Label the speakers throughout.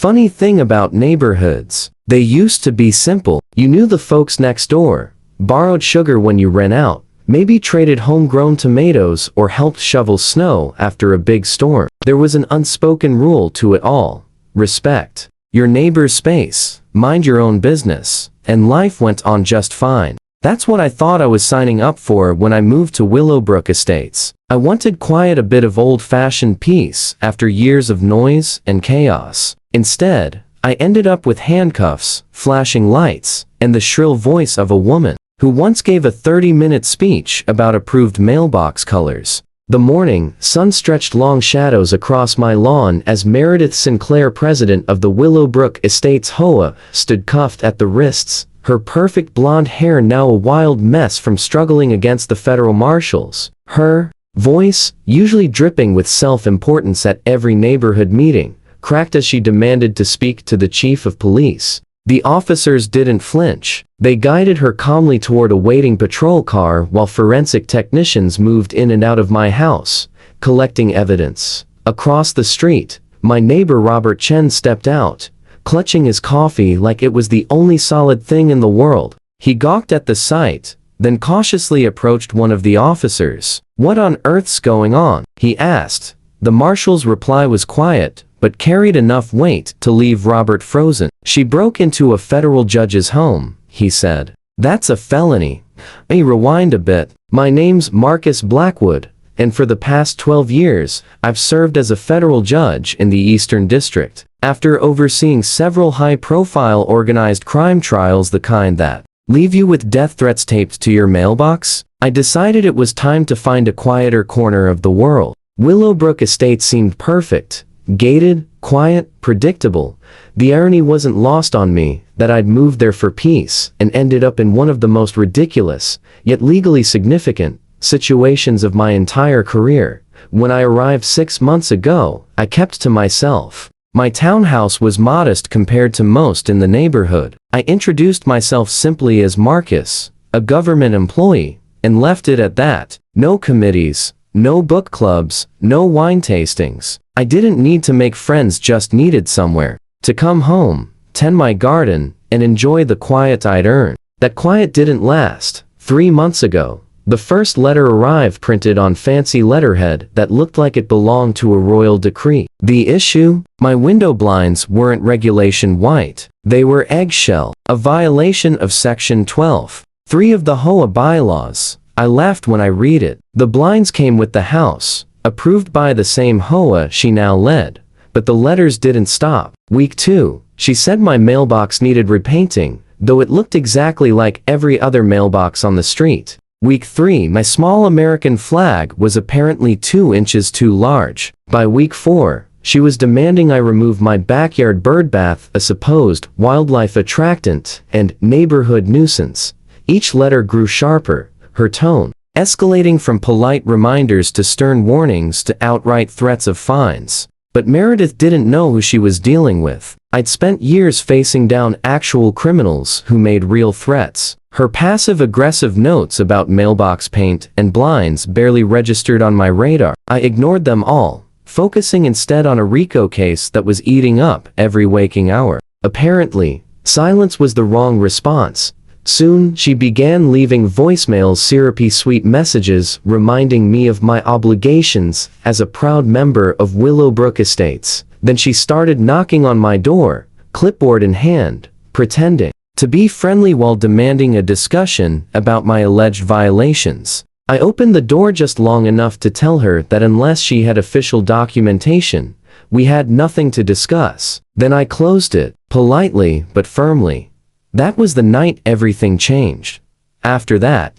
Speaker 1: Funny thing about neighborhoods. They used to be simple. You knew the folks next door, borrowed sugar when you ran out, maybe traded homegrown tomatoes or helped shovel snow after a big storm. There was an unspoken rule to it all. Respect your neighbor's space, mind your own business, and life went on just fine. That's what I thought I was signing up for when I moved to Willowbrook Estates. I wanted quiet, a bit of old-fashioned peace after years of noise and chaos. Instead, I ended up with handcuffs, flashing lights, and the shrill voice of a woman who once gave a 30-minute speech about approved mailbox colors. The morning sun stretched long shadows across my lawn as Meredith Sinclair, president of the Willowbrook Estates HOA, stood cuffed at the wrists, her perfect blonde hair now a wild mess from struggling against the federal marshals. Her voice, usually dripping with self-importance at every neighborhood meeting, cracked as she demanded to speak to the chief of police. The officers didn't flinch. They guided her calmly toward a waiting patrol car while forensic technicians moved in and out of my house, collecting evidence. Across the street, my neighbor Robert Chen stepped out, clutching his coffee like it was the only solid thing in the world. He gawked at the sight, then cautiously approached one of the officers. "What on earth's going on?" he asked. The marshal's reply was quiet, but carried enough weight to leave Robert frozen. "She broke into a federal judge's home," he said. "That's a felony." Rewind a bit. "My name's Marcus Blackwood, and for the past 12 years, I've served as a federal judge in the Eastern District. After overseeing several high-profile organized crime trials, the kind that leave you with death threats taped to your mailbox, I decided it was time to find a quieter corner of the world." Willowbrook Estates seemed perfect. Gated, quiet, predictable. The irony wasn't lost on me that I'd moved there for peace and ended up in one of the most ridiculous, yet legally significant, situations of my entire career. When I arrived 6 months ago, I kept to myself. My townhouse was modest compared to most in the neighborhood. I introduced myself simply as Marcus, a government employee, and left it at that. No committees, no book clubs, no wine tastings. I didn't need to make friends, just needed somewhere to come home, tend my garden, and enjoy the quiet I'd earned. That quiet didn't last. 3 months ago, the first letter arrived, printed on fancy letterhead that looked like it belonged to a royal decree. The issue? My window blinds weren't regulation white. They were eggshell, a violation of Section 12.3 of the HOA bylaws. I laughed when I read it. The blinds came with the house, approved by the same HOA she now led, but the letters didn't stop. Week 2, she said my mailbox needed repainting, though it looked exactly like every other mailbox on the street. Week 3, my small American flag was apparently 2 inches too large. By week 4, she was demanding I remove my backyard birdbath, a supposed wildlife attractant and neighborhood nuisance. Each letter grew sharper, her tone escalating from polite reminders to stern warnings to outright threats of fines. But Meredith didn't know who she was dealing with. I'd spent years facing down actual criminals who made real threats. Her passive-aggressive notes about mailbox paint and blinds barely registered on my radar. I ignored them all, focusing instead on a RICO case that was eating up every waking hour. Apparently, silence was the wrong response. Soon, she began leaving voicemails, syrupy sweet messages reminding me of my obligations as a proud member of Willowbrook Estates. Then she started knocking on my door, clipboard in hand, pretending to be friendly while demanding a discussion about my alleged violations. I opened the door just long enough to tell her that unless she had official documentation, we had nothing to discuss. Then I closed it, politely but firmly. That was the night everything changed. After that,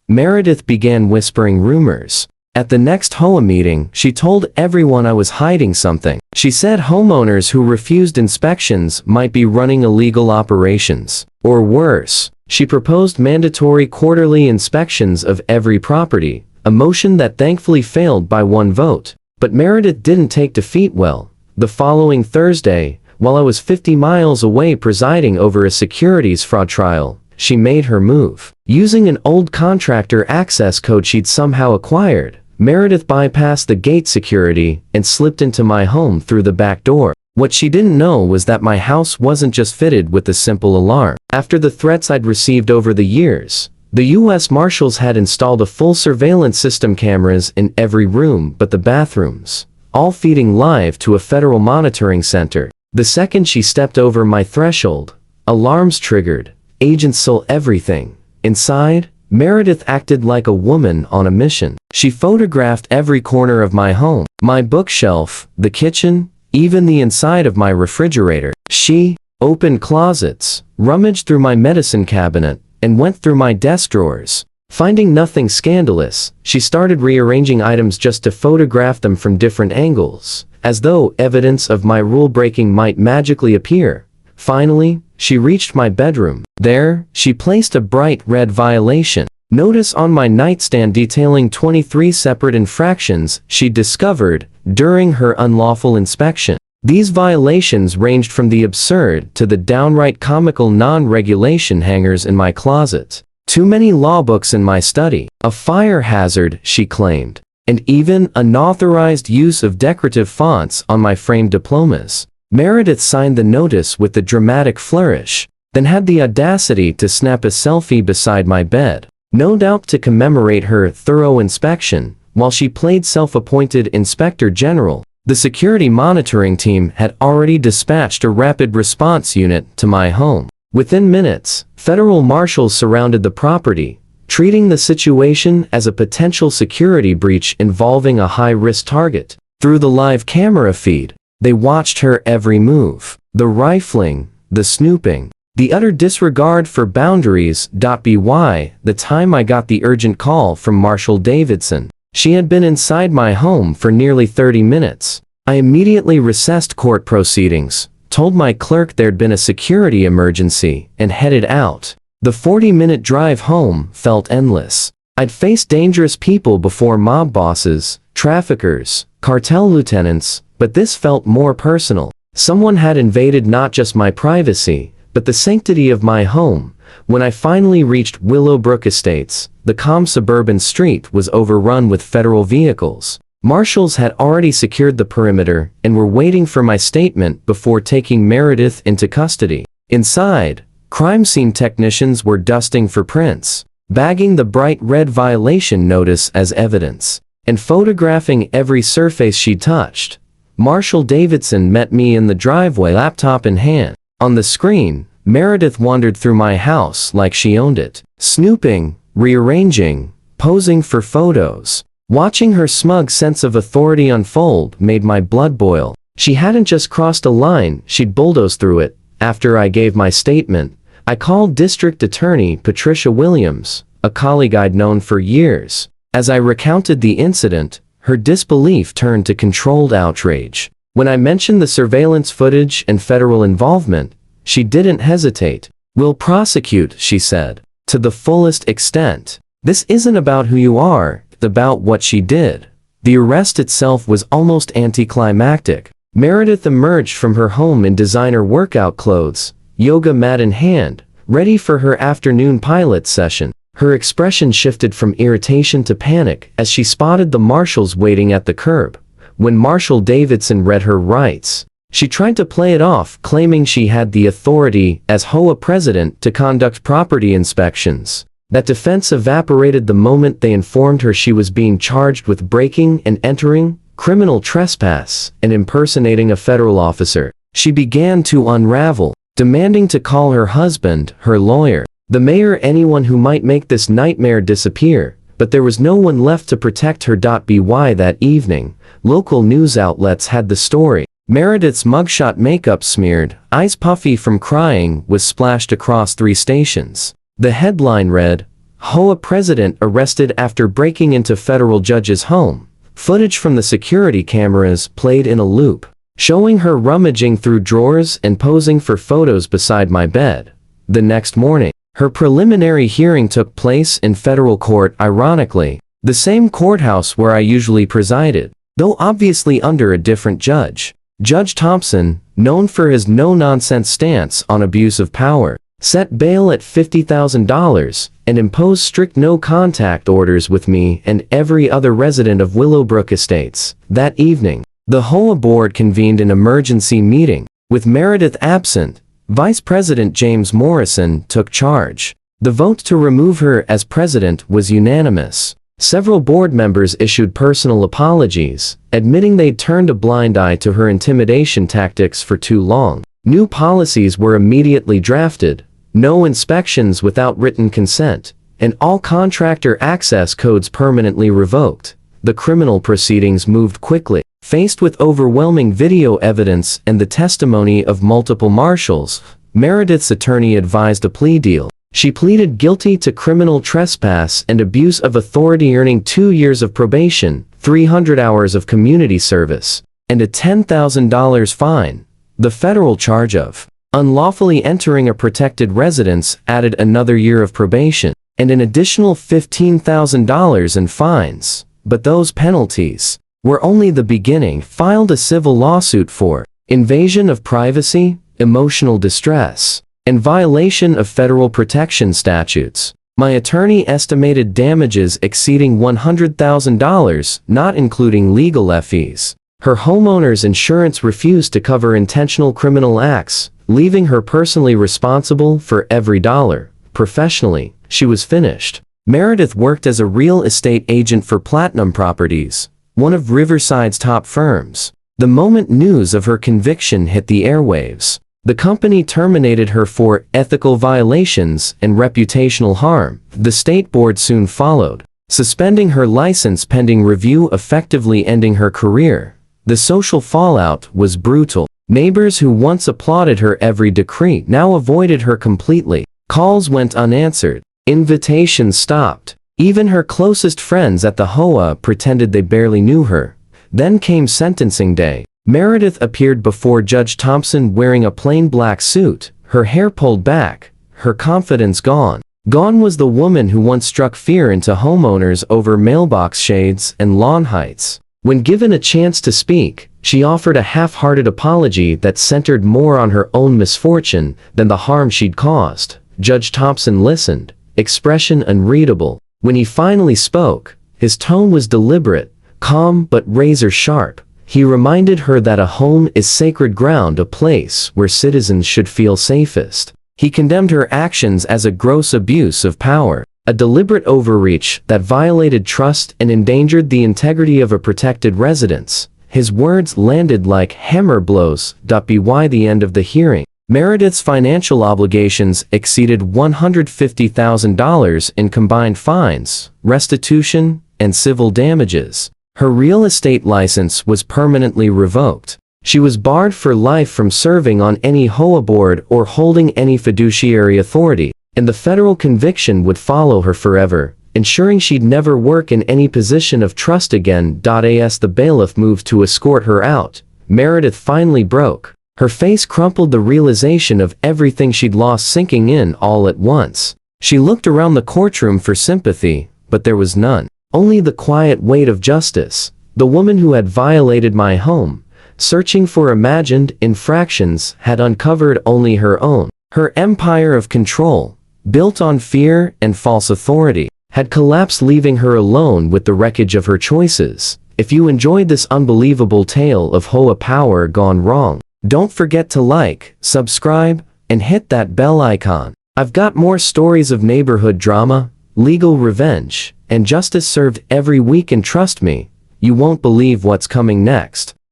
Speaker 1: Meredith began whispering rumors. At the next HOA meeting, she told everyone I was hiding something. She said homeowners who refused inspections might be running illegal operations. Or worse, she proposed mandatory quarterly inspections of every property, a motion that thankfully failed by 1 vote. But Meredith didn't take defeat well. The following Thursday, while I was 50 miles away presiding over a securities fraud trial, she made her move. Using an old contractor access code she'd somehow acquired, Meredith bypassed the gate security and slipped into my home through the back door. What she didn't know was that my house wasn't just fitted with a simple alarm. After the threats I'd received over the years, the U.S. Marshals had installed a full surveillance system, cameras in every room but the bathrooms, all feeding live to a federal monitoring center. The second she stepped over my threshold, alarms triggered, agents saw everything. Inside, Meredith acted like a woman on a mission. She photographed every corner of my home, my bookshelf, the kitchen, even the inside of my refrigerator. She opened closets, rummaged through my medicine cabinet, and went through my desk drawers. Finding nothing scandalous, she started rearranging items just to photograph them from different angles, as though evidence of my rule-breaking might magically appear. Finally, she reached my bedroom. There, she placed a bright red violation notice on my nightstand detailing 23 separate infractions she discovered during her unlawful inspection. These violations ranged from the absurd to the downright comical non-regulation hangers in my closet, too many law books in my study, a fire hazard, she claimed, and even unauthorized use of decorative fonts on my framed diplomas. Meredith signed the notice with a dramatic flourish, then had the audacity to snap a selfie beside my bed, no doubt to commemorate her thorough inspection. While she played self-appointed inspector general, the security monitoring team had already dispatched a rapid response unit to my home. Within minutes, federal marshals surrounded the property, treating the situation as a potential security breach involving a high-risk target. Through the live camera feed, they watched her every move, the rifling, the snooping, the utter disregard for boundaries. By the time I got the urgent call from Marshal Davidson, she had been inside my home for nearly 30 minutes. I immediately recessed court proceedings, told my clerk there'd been a security emergency, and headed out. The 40-minute drive home felt endless. I'd faced dangerous people before, mob bosses, traffickers, cartel lieutenants, but this felt more personal. Someone had invaded not just my privacy, but the sanctity of my home. When I finally reached Willowbrook Estates, the calm suburban street was overrun with federal vehicles. Marshals had already secured the perimeter and were waiting for my statement before taking Meredith into custody. Inside, crime scene technicians were dusting for prints, bagging the bright red violation notice as evidence, and photographing every surface she touched. Marshal Davidson met me in the driveway, laptop in hand. On the screen, Meredith wandered through my house like she owned it, snooping, rearranging, posing for photos. Watching her smug sense of authority unfold made my blood boil. She hadn't just crossed a line, she'd bulldozed through it. After I gave my statement, I called District Attorney Patricia Williams, a colleague I'd known for years. As I recounted the incident, her disbelief turned to controlled outrage. When I mentioned the surveillance footage and federal involvement, she didn't hesitate. "We'll prosecute," she said, "to the fullest extent. This isn't about who you are, it's about what she did." The arrest itself was almost anticlimactic. Meredith emerged from her home in designer workout clothes, yoga mat in hand, ready for her afternoon pilot session. Her expression shifted from irritation to panic as she spotted the marshals waiting at the curb. When Marshal Davidson read her rights, she tried to play it off, claiming she had the authority as HOA president to conduct property inspections. That defense evaporated the moment they informed her she was being charged with breaking and entering, criminal trespass, and impersonating a federal officer. She began to unravel, demanding to call her husband, her lawyer, the mayor, anyone who might make this nightmare disappear. But there was no one left to protect her. By that evening, local news outlets had the story. Meredith's mugshot, makeup smeared, eyes puffy from crying, was splashed across 3 stations. The headline read, "HOA President Arrested After Breaking into Federal Judge's Home." Footage from the security cameras played in a loop, showing her rummaging through drawers and posing for photos beside my bed. The next morning, her preliminary hearing took place in federal court, ironically, the same courthouse where I usually presided, though obviously under a different judge. Judge Thompson, known for his no-nonsense stance on abuse of power, set bail at $50,000 and imposed strict no-contact orders with me and every other resident of Willowbrook Estates. That evening, The HOA board convened an emergency meeting. With Meredith absent, Vice President James Morrison took charge. The vote to remove her as president was unanimous. Several board members issued personal apologies, admitting they'd turned a blind eye to her intimidation tactics for too long. New policies were immediately drafted: no inspections without written consent, and all contractor access codes permanently revoked. The criminal proceedings moved quickly. Faced with overwhelming video evidence and the testimony of multiple marshals, Meredith's attorney advised a plea deal. She pleaded guilty to criminal trespass and abuse of authority, earning 2 years of probation, 300 hours of community service, and a $10,000 fine. The federal charge of unlawfully entering a protected residence added another year of probation and an additional $15,000 in fines. But those penalties were only the beginning. Filed a civil lawsuit for invasion of privacy, emotional distress, and violation of federal protection statutes. My attorney estimated damages exceeding $100,000, not including legal fees. Her homeowner's insurance refused to cover intentional criminal acts, leaving her personally responsible for every dollar. Professionally, she was finished. Meredith worked as a real estate agent for Platinum Properties, one of Riverside's top firms. The moment news of her conviction hit the airwaves, the company terminated her for ethical violations and reputational harm. The state board soon followed, suspending her license pending review, effectively ending her career. The social fallout was brutal. Neighbors who once applauded her every decree now avoided her completely. Calls went unanswered. Invitations stopped. Even her closest friends at the HOA pretended they barely knew her. Then came sentencing day. Meredith appeared before Judge Thompson wearing a plain black suit, her hair pulled back, her confidence gone. Gone was the woman who once struck fear into homeowners over mailbox shades and lawn heights. When given a chance to speak, she offered a half-hearted apology that centered more on her own misfortune than the harm she'd caused. Judge Thompson listened, expression unreadable. When he finally spoke, his tone was deliberate, calm but razor sharp. He reminded her that a home is sacred ground, a place where citizens should feel safest. He condemned her actions as a gross abuse of power, a deliberate overreach that violated trust and endangered the integrity of a protected residence. His words landed like hammer blows. By the end of the hearing, Meredith's financial obligations exceeded $150,000 in combined fines, restitution, and civil damages. Her real estate license was permanently revoked. She was barred for life from serving on any HOA board or holding any fiduciary authority, and the federal conviction would follow her forever, ensuring she'd never work in any position of trust again. As the bailiff moved to escort her out, Meredith finally broke. Her face crumpled, the realization of everything she'd lost sinking in all at once. She looked around the courtroom for sympathy, but there was none. Only the quiet weight of justice. The woman who had violated my home, searching for imagined infractions, had uncovered only her own. Her empire of control, built on fear and false authority, had collapsed, leaving her alone with the wreckage of her choices. If you enjoyed this unbelievable tale of HOA power gone wrong, don't forget to like, subscribe, and hit that bell icon. I've got more stories of neighborhood drama, legal revenge, and justice served every week, and trust me, you won't believe what's coming next.